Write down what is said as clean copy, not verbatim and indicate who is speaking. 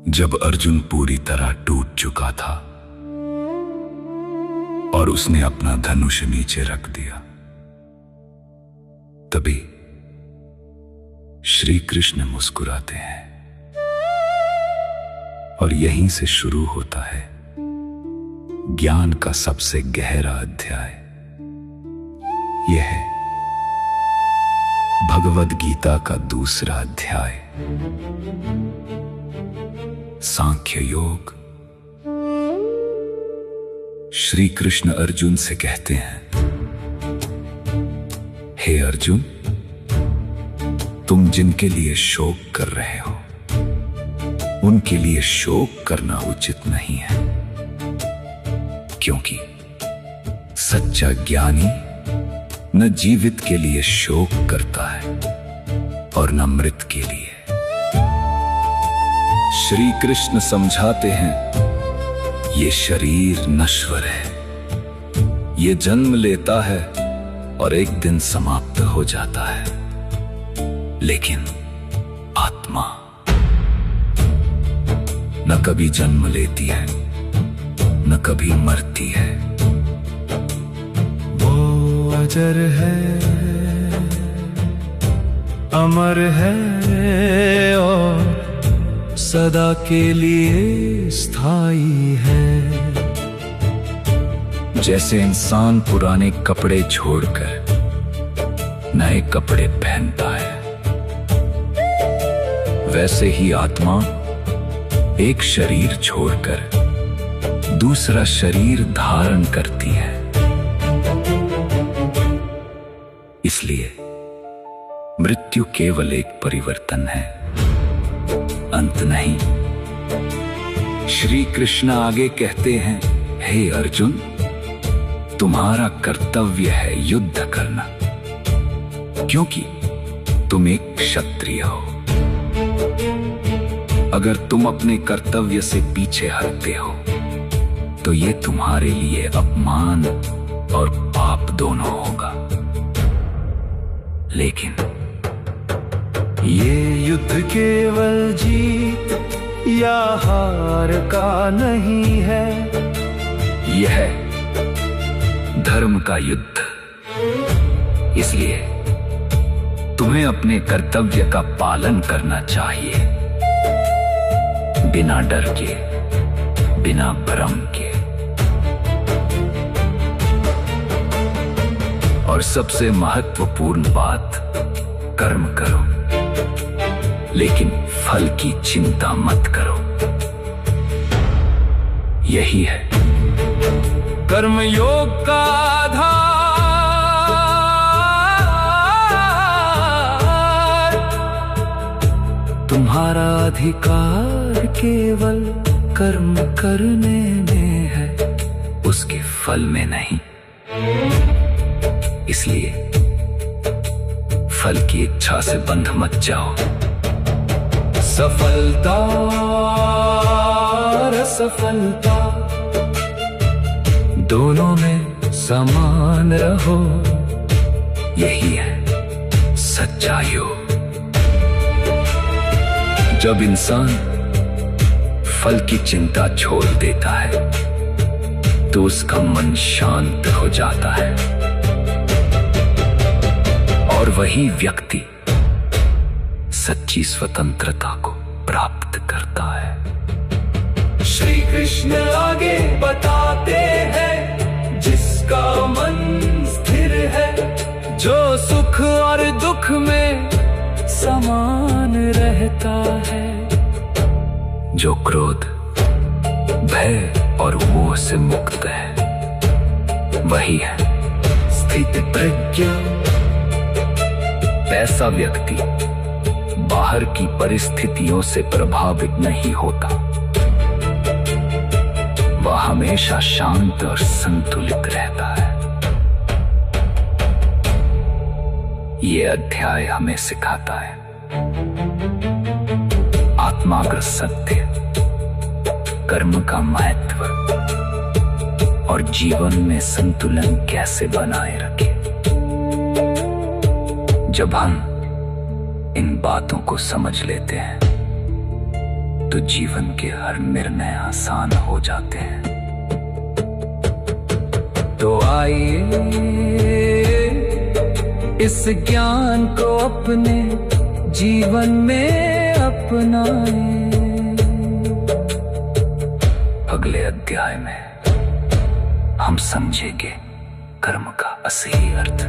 Speaker 1: जब अर्जुन पूरी तरह टूट चुका था और उसने अपना धनुष नीचे रख दिया, तभी श्री कृष्ण मुस्कुराते हैं और यहीं से शुरू होता है ज्ञान का सबसे गहरा अध्याय। यह है भगवद गीता का दूसरा अध्याय, सांख्य योग। श्री कृष्ण अर्जुन से कहते हैं, हे अर्जुन, तुम जिनके लिए शोक कर रहे हो उनके लिए शोक करना उचित नहीं है, क्योंकि सच्चा ज्ञानी न जीवित के लिए शोक करता है और न मृत के लिए। श्री कृष्ण समझाते हैं, ये शरीर नश्वर है, ये जन्म लेता है और एक दिन समाप्त हो जाता है, लेकिन आत्मा न कभी जन्म लेती है न कभी मरती है।
Speaker 2: वो अजर है, अमर है और सदा के लिए स्थायी है।
Speaker 1: जैसे इंसान पुराने कपड़े छोड़कर नए कपड़े पहनता है, वैसे ही आत्मा एक शरीर छोड़कर दूसरा शरीर धारण करती है। इसलिए मृत्यु केवल एक परिवर्तन है, अंत नहीं। श्री कृष्ण आगे कहते हैं, हे अर्जुन, तुम्हारा कर्तव्य है युद्ध करना, क्योंकि तुम एक क्षत्रिय हो। अगर तुम अपने कर्तव्य से पीछे हटते हो तो ये तुम्हारे लिए अपमान और पाप दोनों होगा। लेकिन
Speaker 2: ये युद्ध केवल जीत या हार का नहीं है,
Speaker 1: यह धर्म का युद्ध। इसलिए तुम्हें अपने कर्तव्य का पालन करना चाहिए, बिना डर के, बिना भ्रम के। और सबसे महत्वपूर्ण बात, कर्म करो, लेकिन फल की चिंता मत करो। यही है
Speaker 2: कर्म योग का आधार। तुम्हारा अधिकार केवल कर्म करने में है,
Speaker 1: उसके फल में नहीं। इसलिए फल की इच्छा से बंध मत जाओ।
Speaker 2: सफलता और असफलता दोनों में समान रहो,
Speaker 1: यही है सच्चा योग। जब इंसान फल की चिंता छोड़ देता है तो उसका मन शांत हो जाता है और वही व्यक्ति सच्ची स्वतंत्रता को प्राप्त करता है।
Speaker 2: श्री कृष्ण आगे बताते हैं, जिसका मन स्थिर है, जो सुख और दुख में समान रहता है,
Speaker 1: जो क्रोध, भय और मोह से मुक्त है, वही है
Speaker 2: स्थित प्रज्ञ।
Speaker 1: ऐसा व्यक्ति बाहर की परिस्थितियों से प्रभावित नहीं होता, वह हमेशा शांत और संतुलित रहता है। ये अध्याय हमें सिखाता है आत्मागत सत्य, कर्म का महत्व और जीवन में संतुलन कैसे बनाए रखें। जब हम इन बातों को समझ लेते हैं तो जीवन के हर निर्णय आसान हो जाते हैं। तो आइए इस ज्ञान को अपने जीवन में अपनाएं। अगले अध्याय में हम समझेंगे कर्म का असली अर्थ।